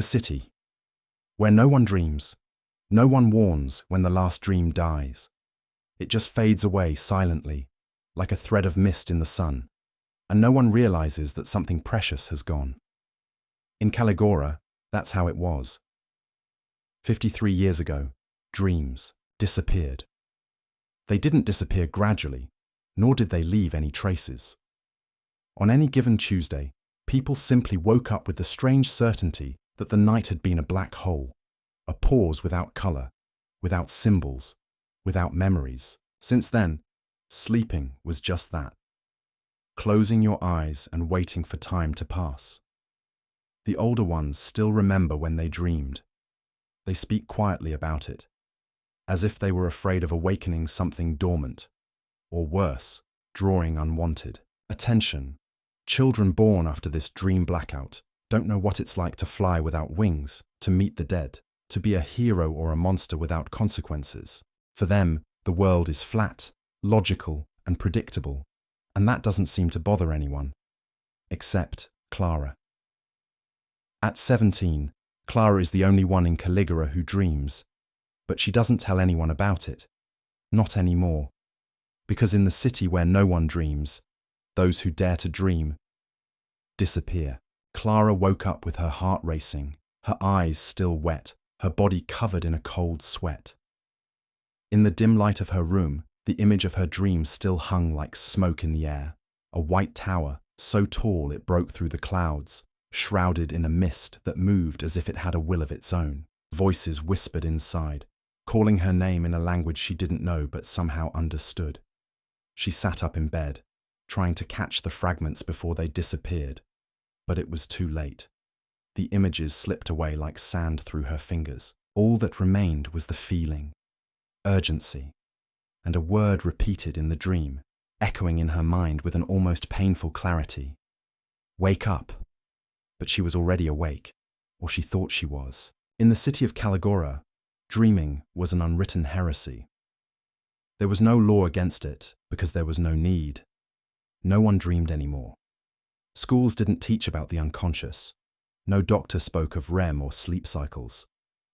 The city, where no one dreams, no one warns when the last dream dies. It just fades away silently, like a thread of mist in the sun, and no one realizes that something precious has gone. In Caligora, that's how it was. 53 years ago, dreams disappeared. They didn't disappear gradually, nor did they leave any traces. On any given Tuesday, people simply woke up with the strange certainty that the night had been a black hole, a pause without color, without symbols, without memories. Since then, sleeping was just that. Closing your eyes and waiting for time to pass. The older ones still remember when they dreamed. They speak quietly about it, as if they were afraid of awakening something dormant, or worse, drawing unwanted attention. Children born after this dream blackout don't know what it's like to fly without wings, to meet the dead, to be a hero or a monster without consequences. For them, the world is flat, logical, and predictable, and that doesn't seem to bother anyone, except Clara. At 17, Clara is the only one in Caligora who dreams, but she doesn't tell anyone about it. Not anymore. Because in the city where no one dreams, those who dare to dream disappear. Clara woke up with her heart racing, her eyes still wet, her body covered in a cold sweat. In the dim light of her room, the image of her dream still hung like smoke in the air, a white tower, so tall it broke through the clouds, shrouded in a mist that moved as if it had a will of its own. Voices whispered inside, calling her name in a language she didn't know but somehow understood. She sat up in bed, trying to catch the fragments before they disappeared, but it was too late. The images slipped away like sand through her fingers. All that remained was the feeling, urgency, and a word repeated in the dream, echoing in her mind with an almost painful clarity. Wake up. But she was already awake, or she thought she was. In the city of Caligora, dreaming was an unwritten heresy. There was no law against it because there was no need. No one dreamed anymore. Schools didn't teach about the unconscious. No doctor spoke of REM or sleep cycles.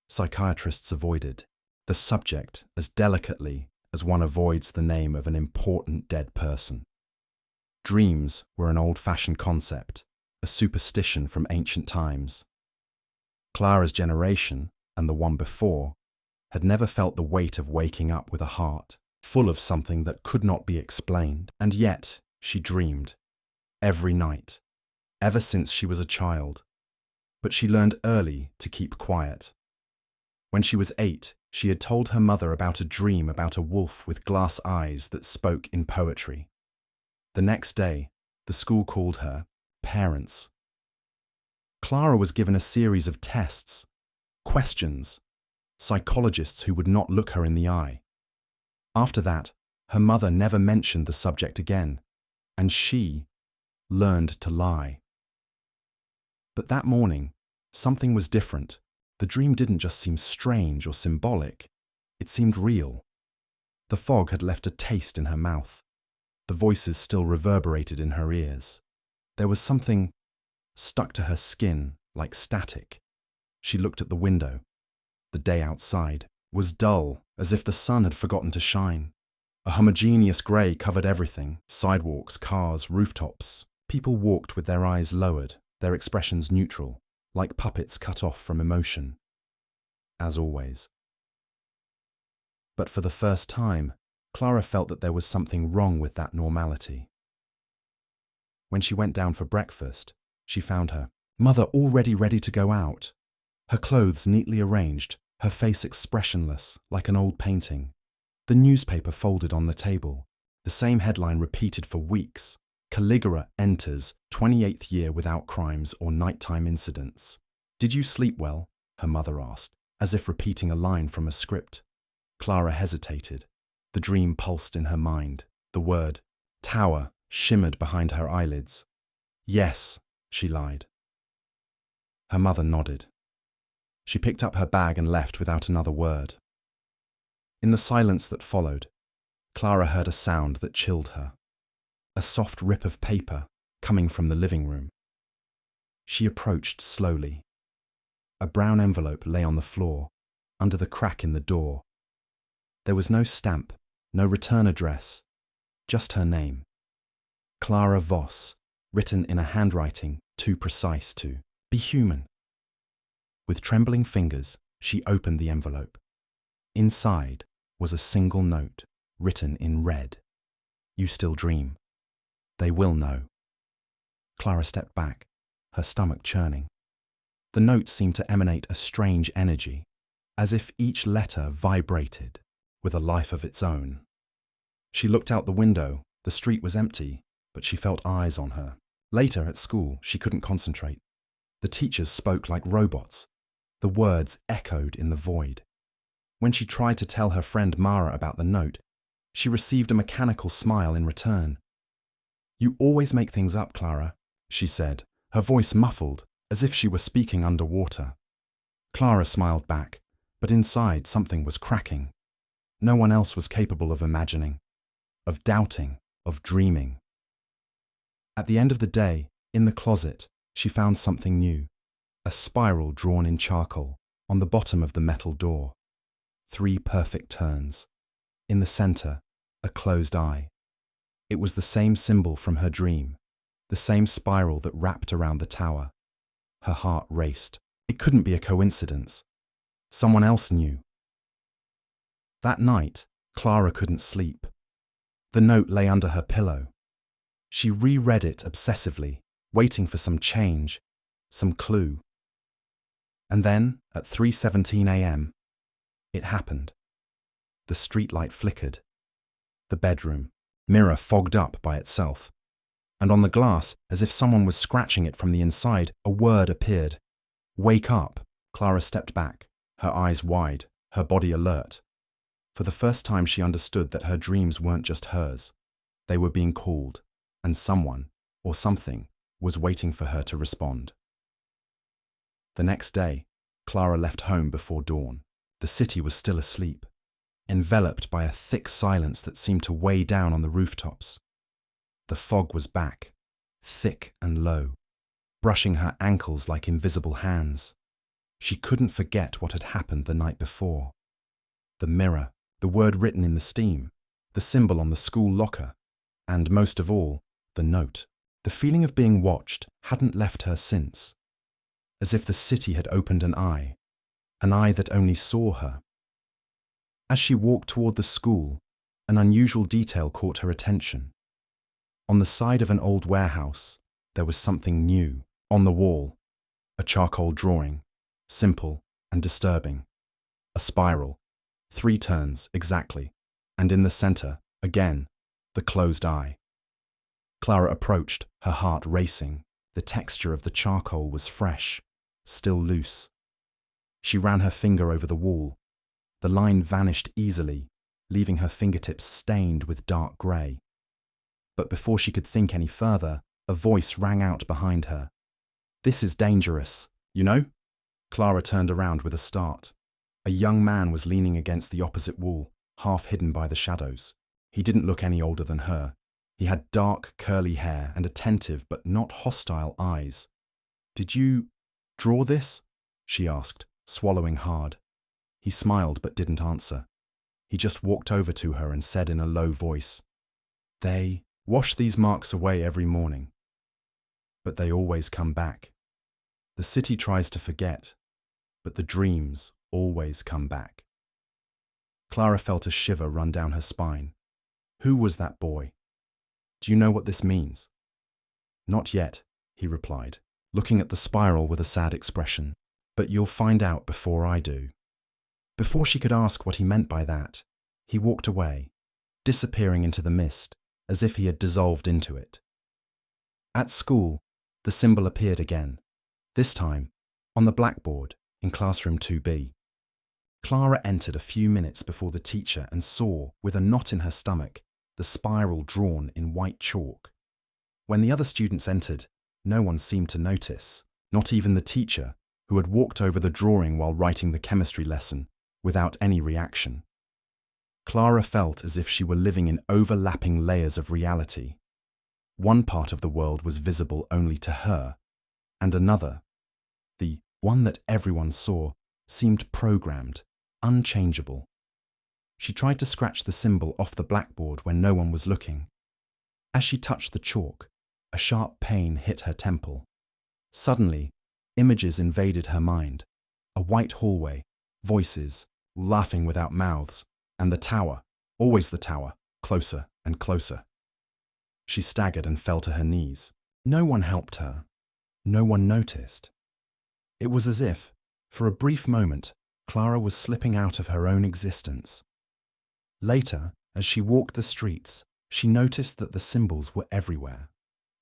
Psychiatrists avoided the subject as delicately as one avoids the name of an important dead person. Dreams were an old-fashioned concept, a superstition from ancient times. Clara's generation, and the one before, had never felt the weight of waking up with a heart full of something that could not be explained. And yet, she dreamed. Every night. Ever since she was a child. But she learned early to keep quiet. When she was 8, she had told her mother about a dream about a wolf with glass eyes that spoke in poetry. The next day, the school called her parents. Clara was given a series of tests, questions, psychologists who would not look her in the eye. After that, her mother never mentioned the subject again, and she learned to lie. But that morning, something was different. The dream didn't just seem strange or symbolic, it seemed real. The fog had left a taste in her mouth. The voices still reverberated in her ears. There was something stuck to her skin, like static. She looked at the window. The day outside was dull, as if the sun had forgotten to shine. A homogeneous grey covered everything: sidewalks, cars, rooftops. People walked with their eyes lowered, their expressions neutral, like puppets cut off from emotion. As always. But for the first time, Clara felt that there was something wrong with that normality. When she went down for breakfast, she found her mother already ready to go out. Her clothes neatly arranged, her face expressionless, like an old painting. The newspaper folded on the table, the same headline repeated for weeks: Caligora enters 28th year without crimes or nighttime incidents. Did you sleep well? Her mother asked, as if repeating a line from a script. Clara hesitated. The dream pulsed in her mind. The word tower shimmered behind her eyelids. Yes, she lied. Her mother nodded. She picked up her bag and left without another word. In the silence that followed, Clara heard a sound that chilled her. A soft rip of paper coming from the living room. She approached slowly. A brown envelope lay on the floor, under the crack in the door. There was no stamp, no return address, just her name. Clara Voss, written in a handwriting too precise to be human. With trembling fingers, she opened the envelope. Inside was a single note, written in red. You still dream. They will know. Clara stepped back, her stomach churning. The note seemed to emanate a strange energy, as if each letter vibrated with a life of its own. She looked out the window. The street was empty, but she felt eyes on her. Later at school, she couldn't concentrate. The teachers spoke like robots. The words echoed in the void. When she tried to tell her friend Mara about the note, she received a mechanical smile in return. You always make things up, Clara, she said, her voice muffled, as if she were speaking underwater. Clara smiled back, but inside something was cracking. No one else was capable of imagining, of doubting, of dreaming. At the end of the day, in the closet, she found something new, a spiral drawn in charcoal on the bottom of the metal door. 3 perfect turns. In the center, a closed eye. It was the same symbol from her dream, the same spiral that wrapped around the tower. Her heart raced. It couldn't be a coincidence. Someone else knew. That night, Clara couldn't sleep. The note lay under her pillow. She reread it obsessively, waiting for some change, some clue. And then, at 3:17 a.m., it happened. The streetlight flickered. The bedroom, mirror fogged up by itself. And on the glass, as if someone was scratching it from the inside, a word appeared. Wake up. Clara stepped back, her eyes wide, her body alert. For the first time she understood that her dreams weren't just hers. They were being called, and someone, or something, was waiting for her to respond. The next day, Clara left home before dawn. The city was still asleep, enveloped by a thick silence that seemed to weigh down on the rooftops. The fog was back, thick and low, brushing her ankles like invisible hands. She couldn't forget what had happened the night before. The mirror, the word written in the steam, the symbol on the school locker, and most of all, the note. The feeling of being watched hadn't left her since, as if the city had opened an eye that only saw her. As she walked toward the school, an unusual detail caught her attention. On the side of an old warehouse, there was something new. On the wall, a charcoal drawing, simple and disturbing. A spiral, 3 turns exactly, and in the center, again, the closed eye. Clara approached, her heart racing. The texture of the charcoal was fresh, still loose. She ran her finger over the wall. The line vanished easily, leaving her fingertips stained with dark grey. But before she could think any further, a voice rang out behind her. This is dangerous, you know? Clara turned around with a start. A young man was leaning against the opposite wall, half hidden by the shadows. He didn't look any older than her. He had dark, curly hair and attentive but not hostile eyes. Did you draw this? She asked, swallowing hard. He smiled but didn't answer. He just walked over to her and said in a low voice, They wash these marks away every morning, but they always come back. The city tries to forget, but the dreams always come back. Clara felt a shiver run down her spine. Who was that boy? Do you know what this means? Not yet, he replied, looking at the spiral with a sad expression. But you'll find out before I do. Before she could ask what he meant by that, he walked away, disappearing into the mist, as if he had dissolved into it. At school, the symbol appeared again, this time on the blackboard in classroom 2B. Clara entered a few minutes before the teacher and saw, with a knot in her stomach, the spiral drawn in white chalk. When the other students entered, no one seemed to notice, not even the teacher, who had walked over the drawing while writing the chemistry lesson, without any reaction. Clara felt as if she were living in overlapping layers of reality. One part of the world was visible only to her, and another, the one that everyone saw, seemed programmed, unchangeable. She tried to scratch the symbol off the blackboard when no one was looking. As she touched the chalk, a sharp pain hit her temple. Suddenly, images invaded her mind. A white hallway, voices, laughing without mouths, and the tower, always the tower, closer and closer. She staggered and fell to her knees. No one helped her. No one noticed. It was as if, for a brief moment, Clara was slipping out of her own existence. Later, as she walked the streets, she noticed that the symbols were everywhere.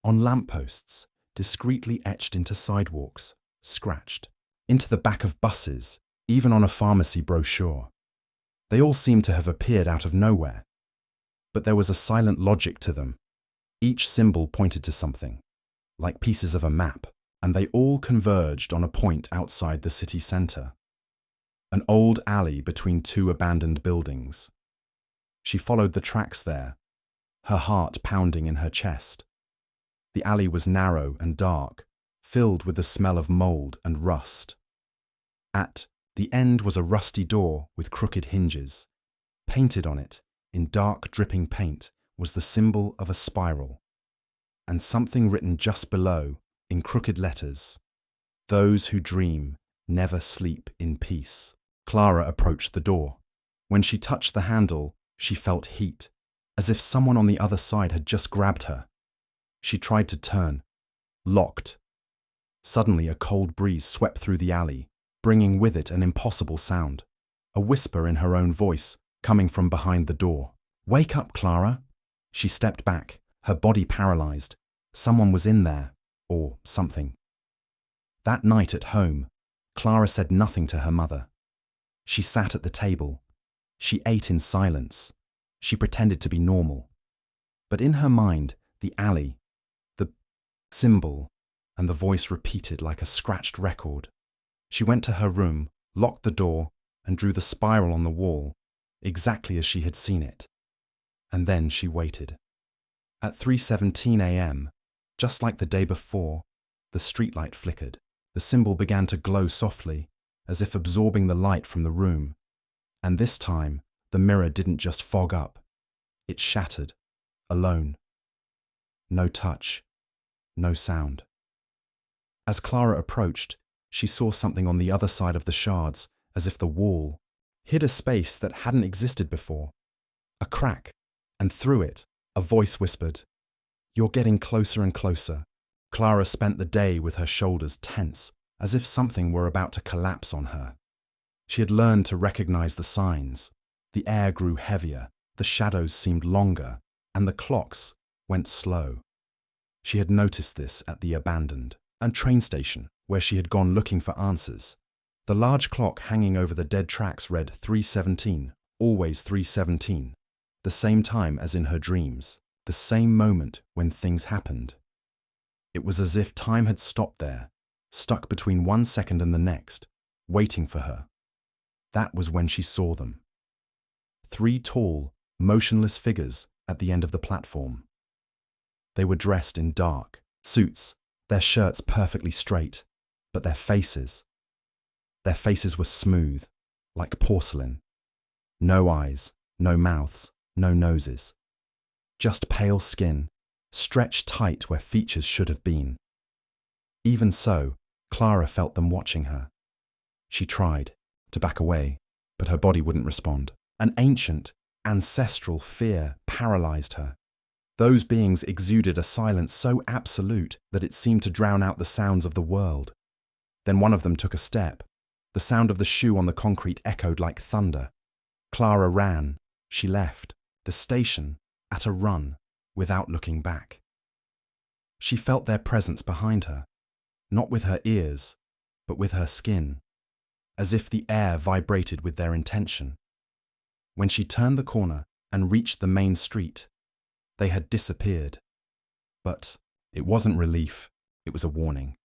On lampposts, discreetly etched into sidewalks, scratched, into the back of buses, even on a pharmacy brochure. They all seemed to have appeared out of nowhere. But there was a silent logic to them. Each symbol pointed to something, like pieces of a map, and they all converged on a point outside the city centre. An old alley between two abandoned buildings. She followed the tracks there, her heart pounding in her chest. The alley was narrow and dark, filled with the smell of mold and rust. At the end was a rusty door with crooked hinges. Painted on it, in dark dripping paint, was the symbol of a spiral, and something written just below, in crooked letters: "Those who dream never sleep in peace." Clara approached the door. When she touched the handle, she felt heat, as if someone on the other side had just grabbed her. She tried to turn. Locked. Suddenly, a cold breeze swept through the alley, bringing with it an impossible sound. A whisper in her own voice, coming from behind the door. "Wake up, Clara!" She stepped back, her body paralyzed. Someone was in there, or something. That night at home, Clara said nothing to her mother. She sat at the table. She ate in silence. She pretended to be normal. But in her mind, the alley, the symbol, and the voice repeated like a scratched record. She went to her room, locked the door, and drew the spiral on the wall, exactly as she had seen it. And then she waited. At 3:17 a.m., just like the day before, the streetlight flickered. The symbol began to glow softly, as if absorbing the light from the room. And this time, the mirror didn't just fog up. It shattered, alone. No touch, no sound. As Clara approached, she saw something on the other side of the shards, as if the wall hid a space that hadn't existed before. A crack, and through it, a voice whispered, "You're getting closer and closer." Clara spent the day with her shoulders tense, as if something were about to collapse on her. She had learned to recognize the signs. The air grew heavier, the shadows seemed longer, and the clocks went slow. She had noticed this at the abandoned train station, where she had gone looking for answers. The large clock hanging over the dead tracks read 3:17, always 3:17, the same time as in her dreams, the same moment when things happened. It was as if time had stopped there, stuck between 1 second and the next, waiting for her. That was when she saw them. 3 tall, motionless figures at the end of the platform. They were dressed in dark suits, their shirts perfectly straight, but their faces were smooth, like porcelain. No eyes, no mouths, no noses. Just pale skin, stretched tight where features should have been. Even so, Clara felt them watching her. She tried to back away, but her body wouldn't respond. An ancient, ancestral fear paralyzed her. Those beings exuded a silence so absolute that it seemed to drown out the sounds of the world. Then one of them took a step. The sound of the shoe on the concrete echoed like thunder. Clara ran. She left the station at a run, without looking back. She felt their presence behind her, not with her ears, but with her skin, as if the air vibrated with their intention. When she turned the corner and reached the main street, they had disappeared. But it wasn't relief, it was a warning.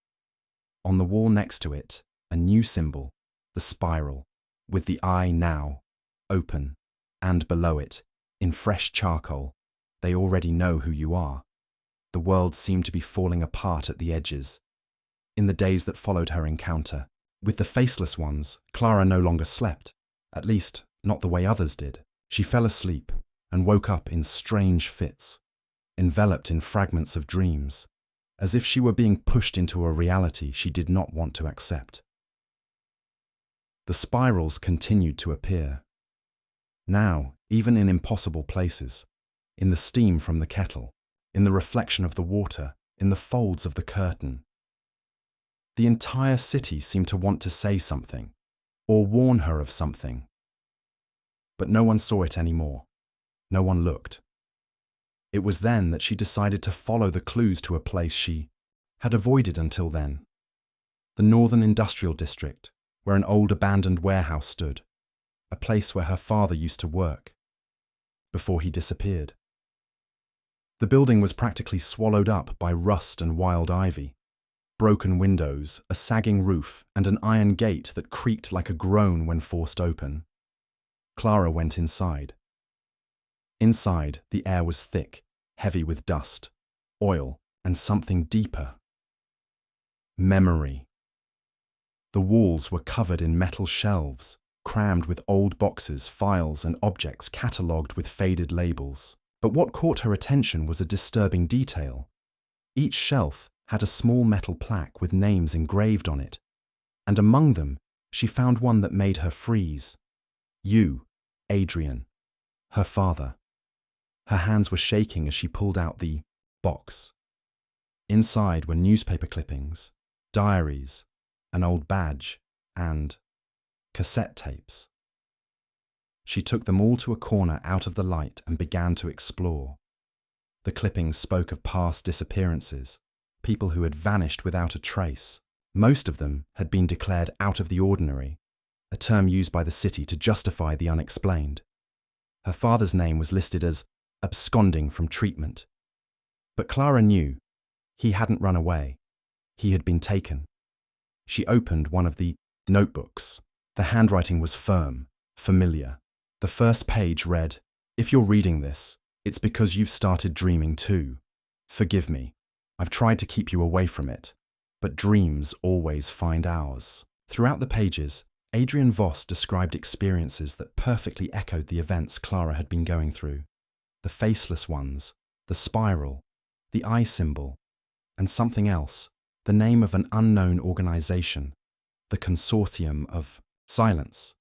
On the wall next to it, a new symbol, the spiral, with the eye now, open, and below it, in fresh charcoal, "They already know who you are." The world seemed to be falling apart at the edges. In the days that followed her encounter, With the faceless ones, Clara no longer slept, at least not the way others did. She fell asleep and woke up in strange fits, enveloped in fragments of dreams, as if she were being pushed into a reality she did not want to accept. The spirals continued to appear. Now, even in impossible places, in the steam from the kettle, in the reflection of the water, in the folds of the curtain. The entire city seemed to want to say something, or warn her of something. But no one saw it anymore. No one looked. It was then that she decided to follow the clues to a place she had avoided until then. The Northern Industrial District, where an old abandoned warehouse stood, a place where her father used to work, before he disappeared. The building was practically swallowed up by rust and wild ivy, broken windows, a sagging roof, and an iron gate that creaked like a groan when forced open. Clara went inside. Inside, the air was thick, heavy with dust, oil, and something deeper. Memory. The walls were covered in metal shelves, crammed with old boxes, files, and objects catalogued with faded labels. But what caught her attention was a disturbing detail. Each shelf had a small metal plaque with names engraved on it, and among them she found one that made her freeze. You, Adrian, her father. Her hands were shaking as she pulled out the box. Inside were newspaper clippings, diaries, an old badge, and cassette tapes. She took them all to a corner out of the light and began to explore. The clippings spoke of past disappearances, people who had vanished without a trace. Most of them had been declared out of the ordinary, a term used by the city to justify the unexplained. Her father's name was listed as absconding from treatment. But Clara knew he hadn't run away. He had been taken. She opened one of the notebooks. The handwriting was firm, familiar. The first page read, "If you're reading this, it's because you've started dreaming too. Forgive me. I've tried to keep you away from it, but dreams always find ours." Throughout the pages, Adrian Voss described experiences that perfectly echoed the events Clara had been going through. The faceless ones, the spiral, the eye symbol, and something else, the name of an unknown organization, the Consortium of Silence.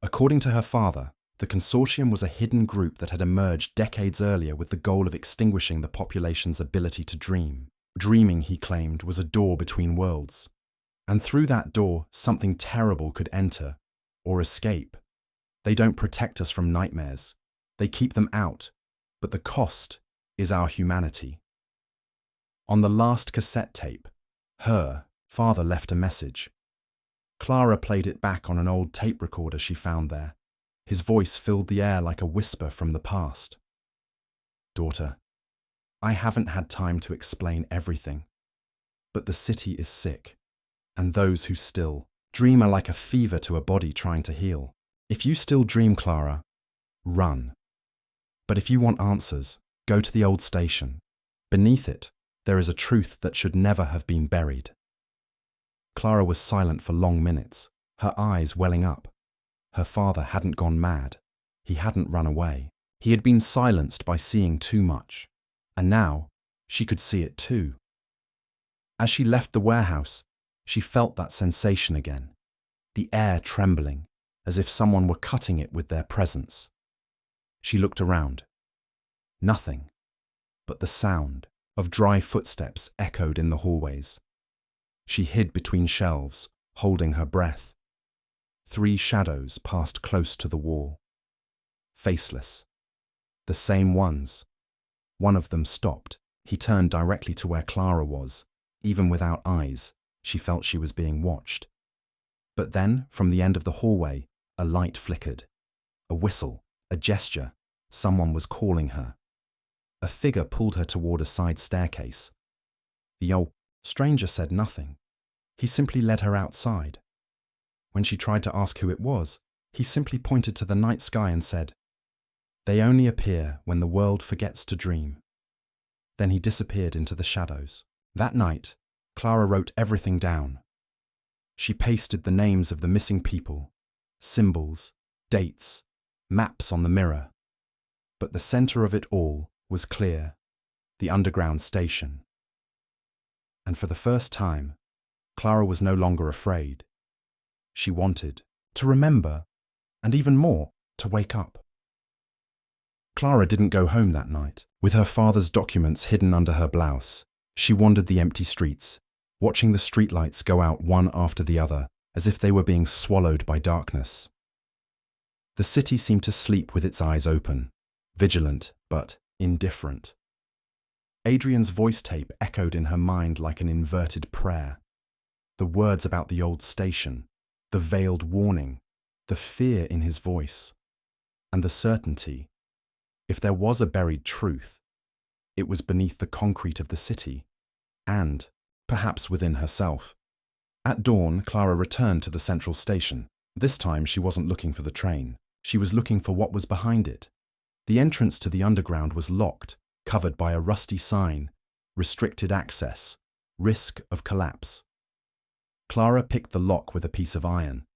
According to her father, the Consortium was a hidden group that had emerged decades earlier with the goal of extinguishing the population's ability to dream. Dreaming, he claimed, was a door between worlds. And through that door, something terrible could enter or escape. They don't protect us from nightmares. They keep them out. But the cost is our humanity. On the last cassette tape, her father left a message. Clara played it back on an old tape recorder she found there. His voice filled the air like a whisper from the past. "Daughter, I haven't had time to explain everything, but the city is sick, and those who still dream are like a fever to a body trying to heal. If you still dream, Clara, run. But if you want answers, go to the old station. Beneath it, there is a truth that should never have been buried." Clara was silent for long minutes, her eyes welling up. Her father hadn't gone mad. He hadn't run away. He had been silenced by seeing too much. And now, she could see it too. As she left the warehouse, she felt that sensation again. The air trembling, as if someone were cutting it with their presence. She looked around. Nothing, but the sound of dry footsteps echoed in the hallways. She hid between shelves, holding her breath. 3 shadows passed close to the wall. Faceless. The same ones. One of them stopped. He turned directly to where Clara was. Even without eyes, she felt she was being watched. But then, from the end of the hallway, a light flickered. A whistle, a gesture. Someone was calling her. A figure pulled her toward a side staircase. The old stranger said nothing. He simply led her outside. When she tried to ask who it was, he simply pointed to the night sky and said, "They only appear when the world forgets to dream." Then he disappeared into the shadows. That night, Clara wrote everything down. She pasted the names of the missing people, symbols, dates, maps on the mirror. But the center of it all was clear: the underground station. And for the first time, Clara was no longer afraid. She wanted to remember, and even more, to wake up. Clara didn't go home that night. With her father's documents hidden under her blouse, she wandered the empty streets, watching the streetlights go out one after the other, as if they were being swallowed by darkness. The city seemed to sleep with its eyes open, vigilant but indifferent. Adrian's voice tape echoed in her mind like an inverted prayer. The words about the old station, the veiled warning, the fear in his voice, and the certainty. If there was a buried truth, it was beneath the concrete of the city, and perhaps within herself. At dawn, Clara returned to the central station. This time she wasn't looking for the train. She was looking for what was behind it. The entrance to the underground was locked, covered by a rusty sign: restricted access, risk of collapse. Clara picked the lock with a piece of iron.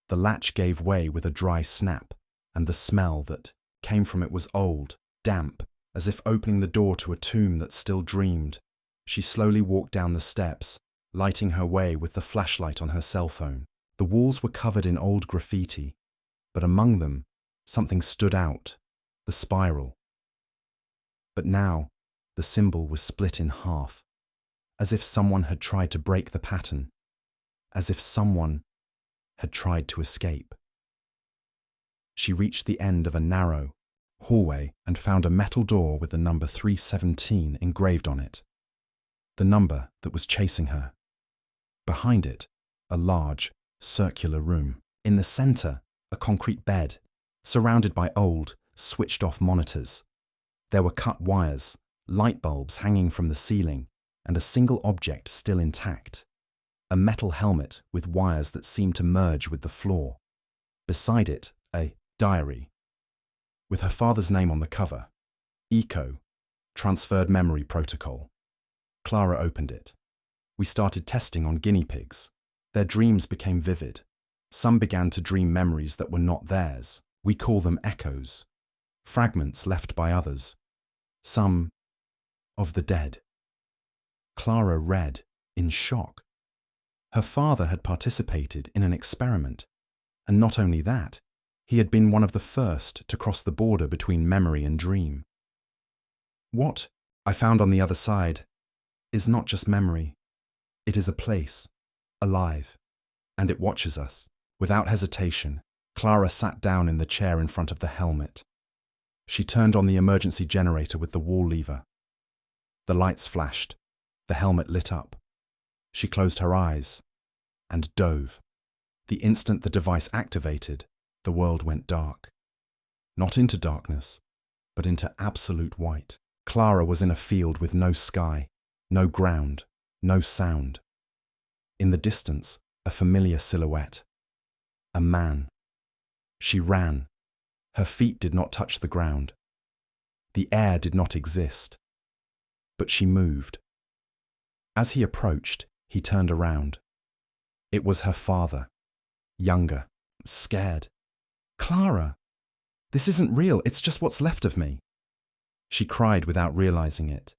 The latch gave way with a dry snap, and the smell that came from it was old, damp, as if opening the door to a tomb that still dreamed. She slowly walked down the steps, lighting her way with the flashlight on her cell phone. The walls were covered in old graffiti, but among them, something stood out: the spiral. But now, the symbol was split in half, as if someone had tried to break the pattern, as if someone had tried to escape. She reached the end of a narrow hallway and found a metal door with the number 317 engraved on it, the number that was chasing her. Behind it, a large, circular room. In the center, a concrete bed, surrounded by old, switched-off monitors. There were cut wires, light bulbs hanging from the ceiling, and a single object still intact: a metal helmet with wires that seemed to merge with the floor. Beside it, a diary, with her father's name on the cover: ECO, Transferred Memory Protocol. Clara opened it. We started testing on guinea pigs. Their dreams became vivid. Some began to dream memories that were not theirs. We call them echoes, fragments left by others, some of the dead. Clara read, in shock. Her father had participated in an experiment, and not only that, he had been one of the first to cross the border between memory and dream. What I found on the other side is not just memory. It is a place, alive, and it watches us. Without hesitation, Clara sat down in the chair in front of the helmet. She turned on the emergency generator with the wall lever. The lights flashed. The helmet lit up. She closed her eyes and dove. The instant the device activated, the world went dark. Not into darkness, but into absolute white. Clara was in a field with no sky, no ground, no sound. In the distance, a familiar silhouette. A man. She ran. Her feet did not touch the ground. The air did not exist. But she moved. As he approached, he turned around. It was her father, younger, scared. "Clara, this isn't real, it's just what's left of me." She cried without realizing it.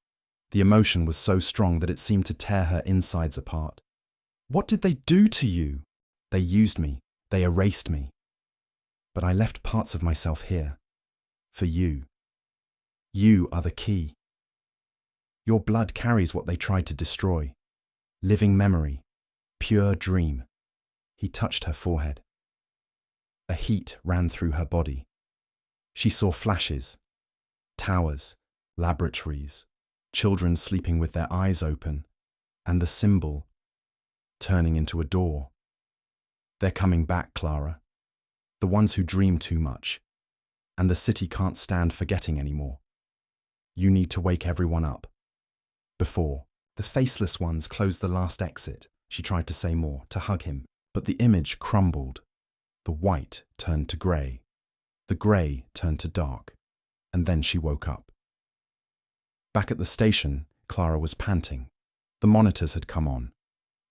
The emotion was so strong that it seemed to tear her insides apart. "What did they do to you?" "They used me, they erased me. But I left parts of myself here, for you. You are the key. Your blood carries what they tried to destroy. Living memory, pure dream." He touched her forehead. A heat ran through her body. She saw flashes, towers, laboratories, children sleeping with their eyes open, and the symbol turning into a door. "They're coming back, Clara. The ones who dream too much. And the city can't stand forgetting anymore. You need to wake everyone up." Before, the faceless ones closed the last exit. She tried to say more, to hug him, but the image crumbled. The white turned to grey. The grey turned to dark. And then she woke up. Back at the station, Clara was panting. The monitors had come on.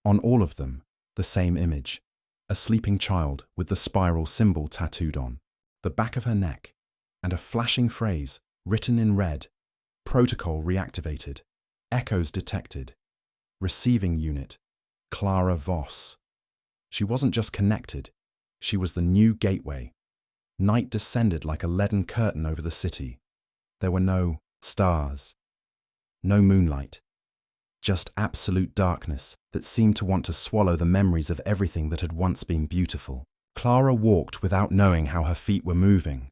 On all of them, The same image. A sleeping child with the spiral symbol tattooed on the back of her neck, and a flashing phrase written in red: Protocol reactivated. Echoes detected. Receiving unit, Clara Voss. She wasn't just connected, she was the new gateway. Night descended like a leaden curtain over the city. There were no stars, no moonlight, just absolute darkness that seemed to want to swallow the memories of everything that had once been beautiful. Clara walked without knowing how her feet were moving,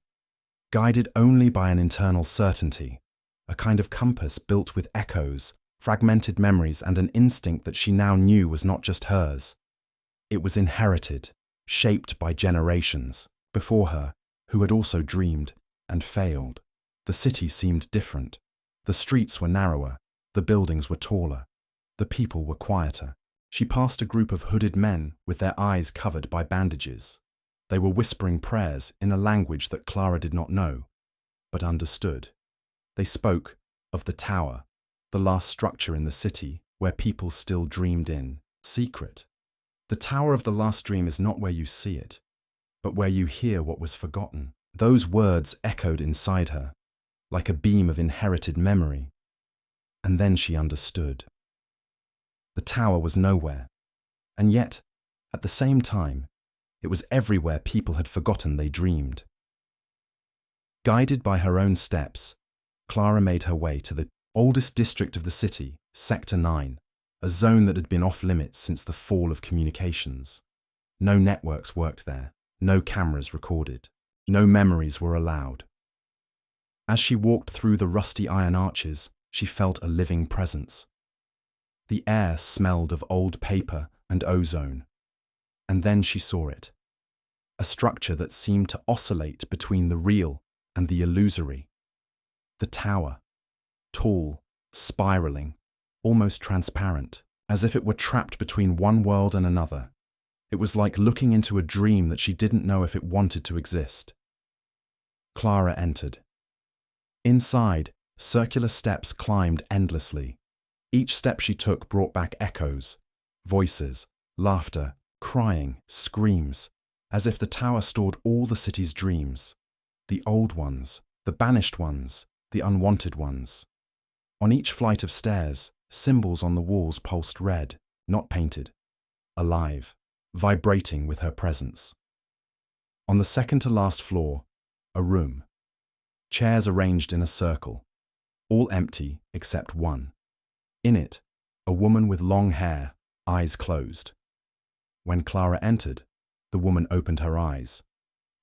guided only by an internal certainty, a kind of compass built with echoes, fragmented memories, and an instinct that she now knew was not just hers. It was inherited, shaped by generations before her who had also dreamed and failed. The city seemed different. The streets were narrower, the buildings were taller, the people were quieter. She passed a group of hooded men with their eyes covered by bandages. They were whispering prayers in a language that Clara did not know, but understood. They spoke of the tower, the last structure in the city where people still dreamed in secret. The tower of the last dream is not where you see it, but where you hear what was forgotten. Those words echoed inside her, like a beam of inherited memory. And then she understood. The tower was nowhere, and yet, at the same time, it was everywhere people had forgotten they dreamed. Guided by her own steps, Clara made her way to the oldest district of the city, Sector 9, a zone that had been off-limits since the fall of communications. No networks worked there, no cameras recorded, no memories were allowed. As she walked through the rusty iron arches, she felt a living presence. The air smelled of old paper and ozone. And then she saw it. A structure that seemed to oscillate between the real and the illusory. The tower. Tall, spiraling, almost transparent, as if it were trapped between one world and another. It was like looking into a dream that she didn't know if it wanted to exist. Clara entered. Inside, circular steps climbed endlessly. Each step she took brought back echoes, voices, laughter, crying, screams, as if the tower stored all the city's dreams. The old ones, the banished ones, the unwanted ones. On each flight of stairs, symbols on the walls pulsed red, not painted, alive, vibrating with her presence. On the second-to-last floor, a room. Chairs arranged in a circle, all empty except one. In it, a woman with long hair, eyes closed. When Clara entered, the woman opened her eyes.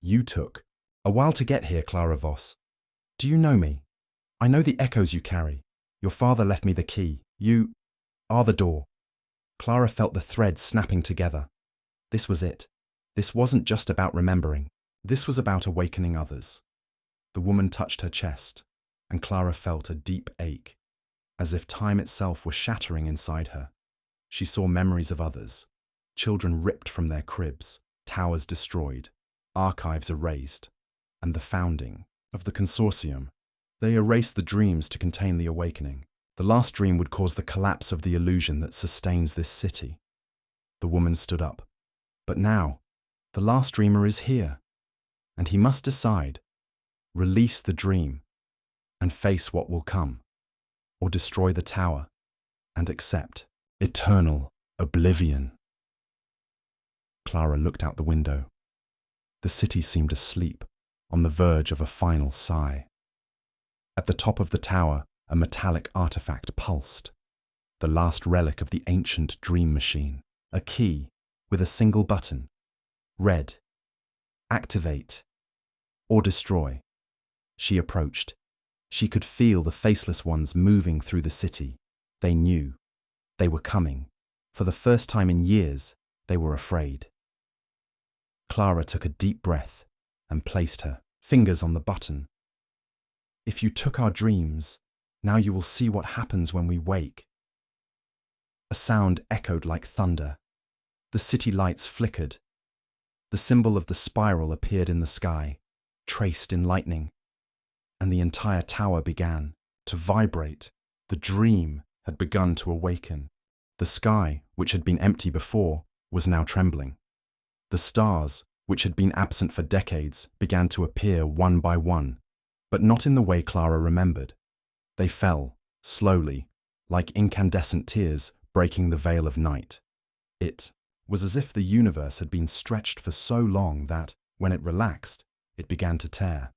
"You took a while to get here, Clara Voss. Do you know me? I know the echoes you carry. Your father left me the key. You are the door." Clara felt the threads snapping together. This was it. This wasn't just about remembering. This was about awakening others. The woman touched her chest, and Clara felt a deep ache, as if time itself were shattering inside her. She saw memories of others, children ripped from their cribs, towers destroyed, archives erased, and the founding of the consortium. They erased the dreams to contain the awakening. The last dream would cause the collapse of the illusion that sustains this city. The woman stood up. But now, the last dreamer is here, and he must decide, release the dream, and face what will come, or destroy the tower, and accept eternal oblivion. Clara looked out the window. The city seemed asleep, on the verge of a final sigh. At the top of the tower, a metallic artifact pulsed, the last relic of the ancient dream machine, a key with a single button, red, activate, or destroy. She approached. She could feel the faceless ones moving through the city. They knew. They were coming. For the first time in years, they were afraid. Clara took a deep breath and placed her fingers on the button. "If you took our dreams, now you will see what happens when we wake." A sound echoed like thunder. The city lights flickered. The symbol of the spiral appeared in the sky, traced in lightning, and the entire tower began to vibrate. The dream had begun to awaken. The sky, which had been empty before, was now trembling. The stars, which had been absent for decades, began to appear one by one, but not in the way Clara remembered. They fell, slowly, like incandescent tears breaking the veil of night. It was as if the universe had been stretched for so long that, when it relaxed, it began to tear.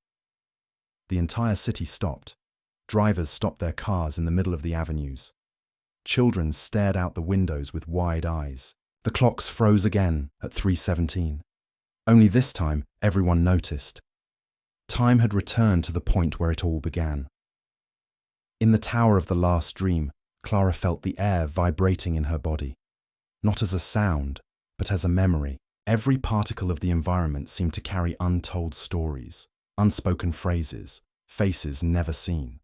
The entire city stopped. Drivers stopped their cars in the middle of the avenues. Children stared out the windows with wide eyes. The clocks froze again at 3:17. Only this time, everyone noticed. Time had returned to the point where it all began. In the tower of the last dream, Clara felt the air vibrating in her body. Not as a sound, but as a memory. Every particle of the environment seemed to carry untold stories, unspoken phrases, faces never seen.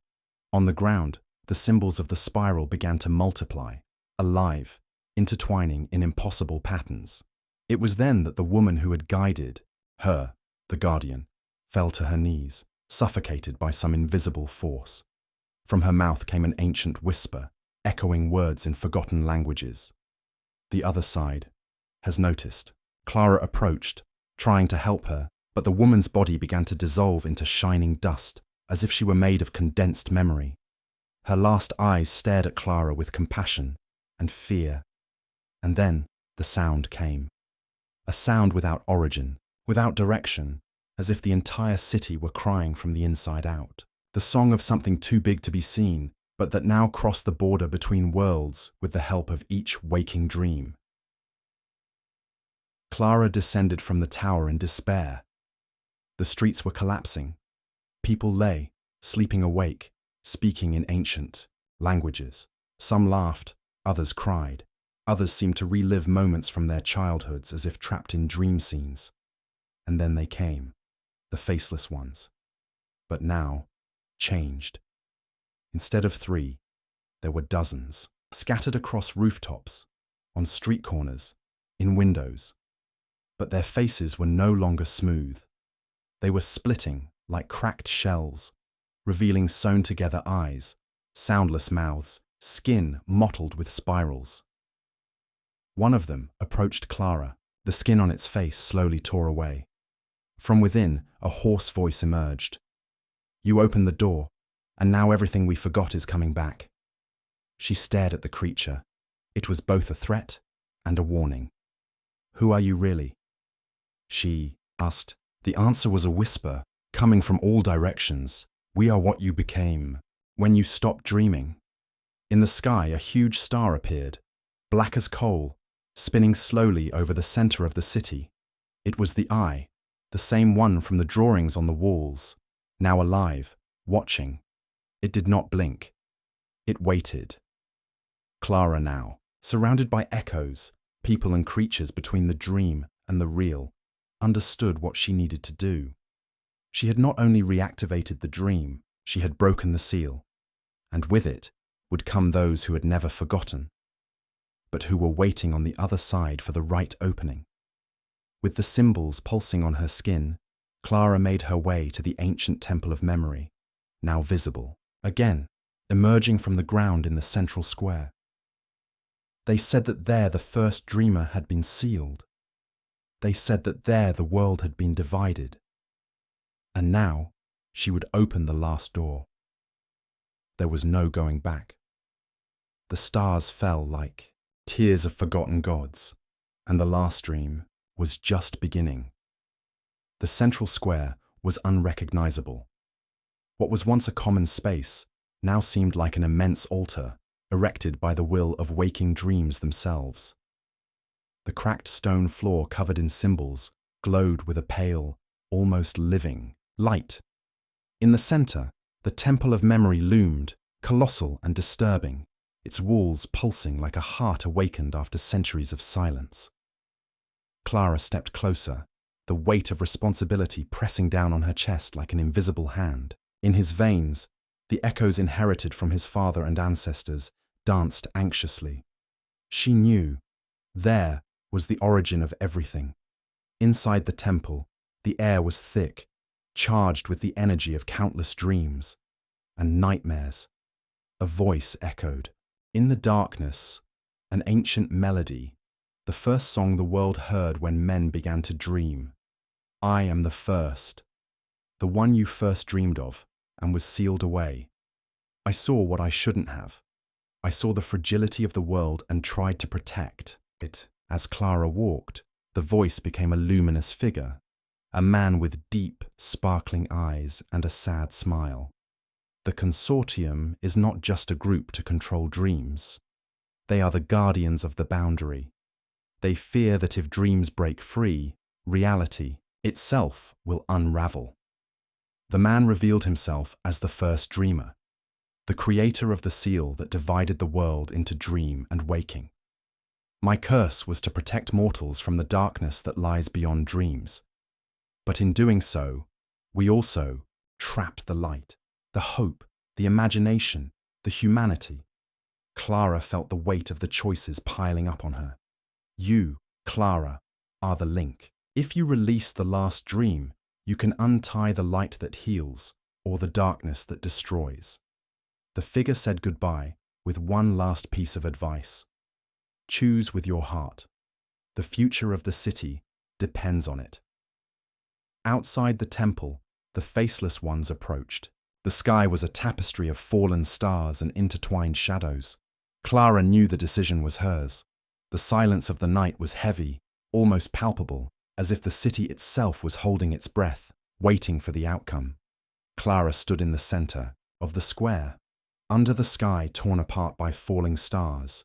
On the ground, the symbols of the spiral began to multiply, alive, intertwining in impossible patterns. It was then that the woman who had guided her, the guardian, fell to her knees, suffocated by some invisible force. From her mouth came an ancient whisper, echoing words in forgotten languages. The other side has noticed. Clara approached, trying to help her, but the woman's body began to dissolve into shining dust, as if she were made of condensed memory. Her last eyes stared at Clara with compassion and fear. And then the sound came. A sound without origin, without direction, as if the entire city were crying from the inside out. The song of something too big to be seen, but that now crossed the border between worlds with the help of each waking dream. Clara descended from the tower in despair. The streets were collapsing. People lay, sleeping awake, speaking in ancient languages. Some laughed, others cried. Others seemed to relive moments from their childhoods as if trapped in dream scenes. And then they came, the faceless ones. But now, changed. Instead of 3, there were dozens, scattered across rooftops, on street corners, in windows. But their faces were no longer smooth. They were splitting like cracked shells, revealing sewn-together eyes, soundless mouths, skin mottled with spirals. One of them approached Clara. The skin on its face slowly tore away. From within, a hoarse voice emerged. "You opened the door, and now everything we forgot is coming back." She stared at the creature. It was both a threat and a warning. "Who are you really?" she asked. The answer was a whisper, coming from all directions. "We are what you became when you stopped dreaming." In the sky, a huge star appeared, black as coal, spinning slowly over the center of the city. It was the Eye, the same one from the drawings on the walls, now alive, watching. It did not blink. It waited. Clara now, surrounded by echoes, people and creatures between the dream and the real, understood what she needed to do. She had not only reactivated the dream, she had broken the seal, and with it would come those who had never forgotten, but who were waiting on the other side for the right opening. With the symbols pulsing on her skin, Clara made her way to the ancient temple of memory, now visible, again, emerging from the ground in the central square. They said that there the first dreamer had been sealed. They said that there the world had been divided. And now she would open the last door. There was no going back. The stars fell like tears of forgotten gods, and the last dream was just beginning. The central square was unrecognizable. What was once a common space now seemed like an immense altar erected by the will of waking dreams themselves. The cracked stone floor covered in symbols glowed with a pale, almost living light. In the center, the temple of memory loomed, colossal and disturbing, its walls pulsing like a heart awakened after centuries of silence. Clara stepped closer, the weight of responsibility pressing down on her chest like an invisible hand. In his veins, the echoes inherited from his father and ancestors danced anxiously. She knew, there was the origin of everything. Inside the temple, the air was thick, charged with the energy of countless dreams and nightmares. A voice echoed. In the darkness, an ancient melody, the first song the world heard when men began to dream. I am the first, the one you first dreamed of and was sealed away. I saw what I shouldn't have. I saw the fragility of the world and tried to protect it. As Clara walked, the voice became a luminous figure, a man with deep, sparkling eyes and a sad smile. The consortium is not just a group to control dreams. They are the guardians of the boundary. They fear that if dreams break free, reality itself will unravel. The man revealed himself as the first dreamer, the creator of the seal that divided the world into dream and waking. My curse was to protect mortals from the darkness that lies beyond dreams. But in doing so, we also trapped the light, the hope, the imagination, the humanity. Clara felt the weight of the choices piling up on her. You, Clara, are the link. If you release the last dream, you can untie the light that heals or the darkness that destroys. The figure said goodbye with one last piece of advice. Choose with your heart. The future of the city depends on it. Outside the temple, the faceless ones approached. The sky was a tapestry of fallen stars and intertwined shadows. Clara knew the decision was hers. The silence of the night was heavy, almost palpable, as if the city itself was holding its breath, waiting for the outcome. Clara stood in the center of the square, under the sky torn apart by falling stars,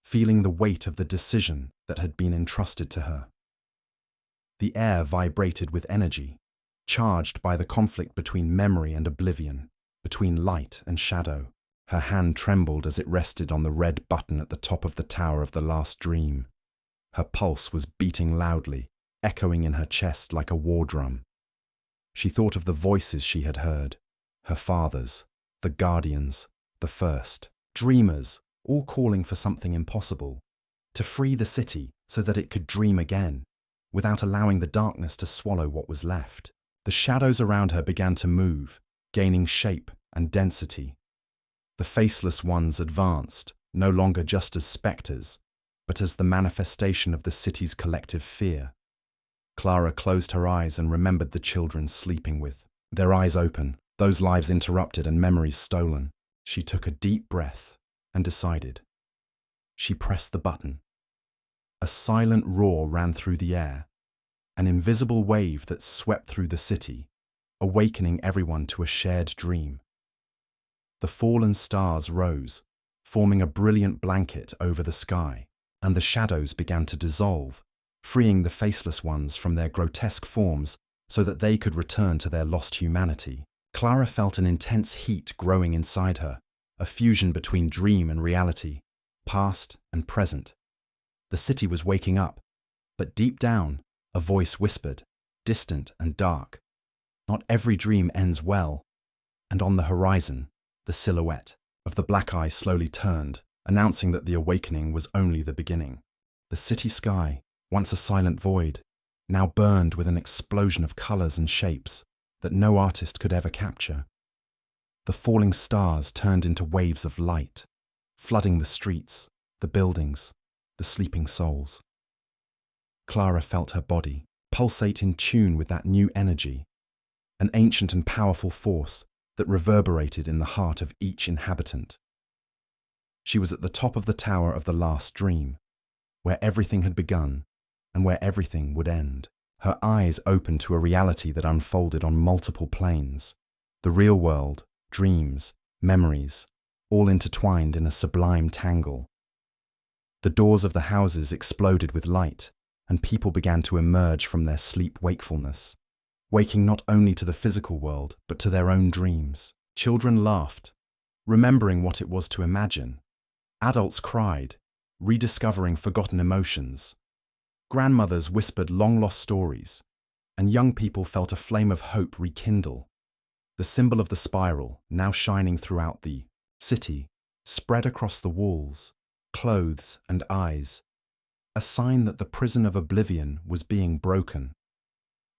feeling the weight of the decision that had been entrusted to her. The air vibrated with energy, charged by the conflict between memory and oblivion, between light and shadow. Her hand trembled as it rested on the red button at the top of the tower of the last dream. Her pulse was beating loudly, echoing in her chest like a war drum. She thought of the voices she had heard, her father's, the guardians, the first, dreamers, all calling for something impossible, to free the city so that it could dream again, without allowing the darkness to swallow what was left. The shadows around her began to move, gaining shape and density. The faceless ones advanced, no longer just as spectres, but as the manifestation of the city's collective fear. Clara closed her eyes and remembered the children sleeping with their eyes open, those lives interrupted and memories stolen. She took a deep breath and decided. She pressed the button. A silent roar ran through the air, an invisible wave that swept through the city, awakening everyone to a shared dream. The fallen stars rose, forming a brilliant blanket over the sky, and the shadows began to dissolve, freeing the faceless ones from their grotesque forms so that they could return to their lost humanity. Clara felt an intense heat growing inside her, a fusion between dream and reality, past and present. The city was waking up, but deep down, a voice whispered, distant and dark, "Not every dream ends well." And on the horizon, the silhouette of the black eye slowly turned, announcing that the awakening was only the beginning. The city sky, once a silent void, now burned with an explosion of colors and shapes that no artist could ever capture. The falling stars turned into waves of light, flooding the streets, the buildings, the sleeping souls. Clara felt her body pulsate in tune with that new energy, an ancient and powerful force that reverberated in the heart of each inhabitant. She was at the top of the tower of the last dream, where everything had begun and where everything would end. Her eyes opened to a reality that unfolded on multiple planes. The real world, dreams, memories, all intertwined in a sublime tangle. The doors of the houses exploded with light, and people began to emerge from their sleep-wakefulness, waking not only to the physical world, but to their own dreams. Children laughed, remembering what it was to imagine. Adults cried, rediscovering forgotten emotions. Grandmothers whispered long-lost stories, and young people felt a flame of hope rekindle. The symbol of the spiral, now shining throughout the city, spread across the walls, clothes and eyes, a sign that the prison of oblivion was being broken.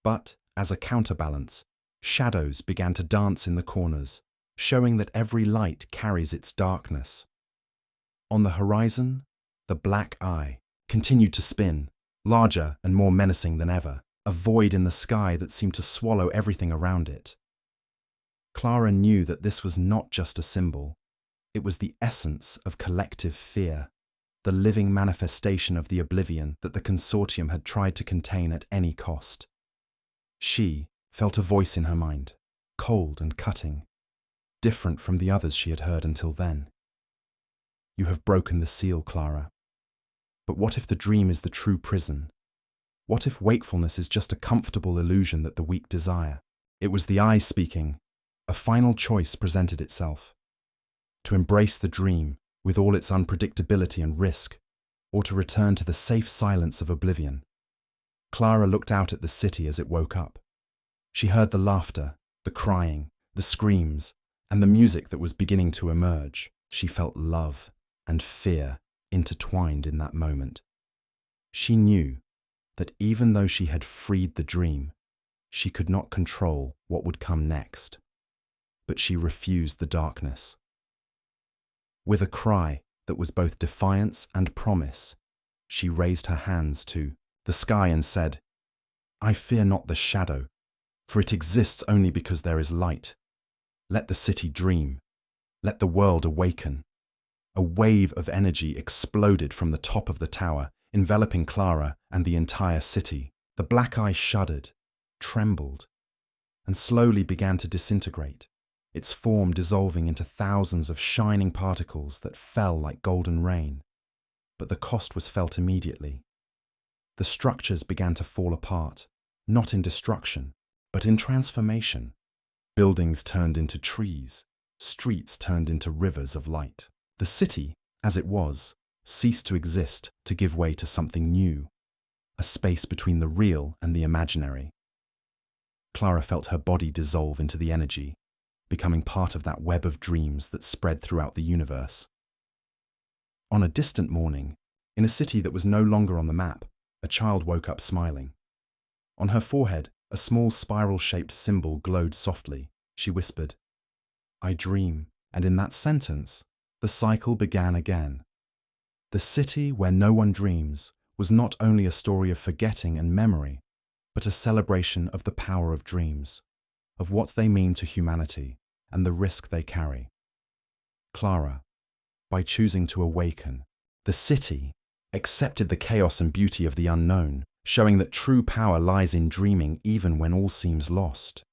But, as a counterbalance, shadows began to dance in the corners, showing that every light carries its darkness. On the horizon, the black eye, continued to spin, larger and more menacing than ever, a void in the sky that seemed to swallow everything around it. Clara knew that this was not just a symbol. It was the essence of collective fear, the living manifestation of the oblivion that the consortium had tried to contain at any cost. She felt a voice in her mind, cold and cutting, different from the others she had heard until then. You have broken the seal, Clara. But what if the dream is the true prison? What if wakefulness is just a comfortable illusion that the weak desire? It was the eye speaking. A final choice presented itself. To embrace the dream with all its unpredictability and risk, or to return to the safe silence of oblivion. Clara looked out at the city as it woke up. She heard the laughter, the crying, the screams, and the music that was beginning to emerge. She felt love and fear intertwined in that moment. She knew that even though she had freed the dream, she could not control what would come next. But she refused the darkness. With a cry that was both defiance and promise, she raised her hands to the sky and said, "I fear not the shadow, for it exists only because there is light. Let the city dream. Let the world awaken." A wave of energy exploded from the top of the tower, enveloping Clara and the entire city. The black eye shuddered, trembled, and slowly began to disintegrate, its form dissolving into thousands of shining particles that fell like golden rain. But the cost was felt immediately. The structures began to fall apart, not in destruction, but in transformation. Buildings turned into trees, streets turned into rivers of light. The city, as it was, ceased to exist to give way to something new, a space between the real and the imaginary. Clara felt her body dissolve into the energy, becoming part of that web of dreams that spread throughout the universe. On a distant morning, in a city that was no longer on the map, a child woke up smiling. On her forehead, a small spiral-shaped symbol glowed softly. She whispered, "I dream," and in that sentence, the cycle began again. The city where no one dreams was not only a story of forgetting and memory, but a celebration of the power of dreams, of what they mean to humanity and the risk they carry. Clara, by choosing to awaken, the city accepted the chaos and beauty of the unknown, showing that true power lies in dreaming even when all seems lost.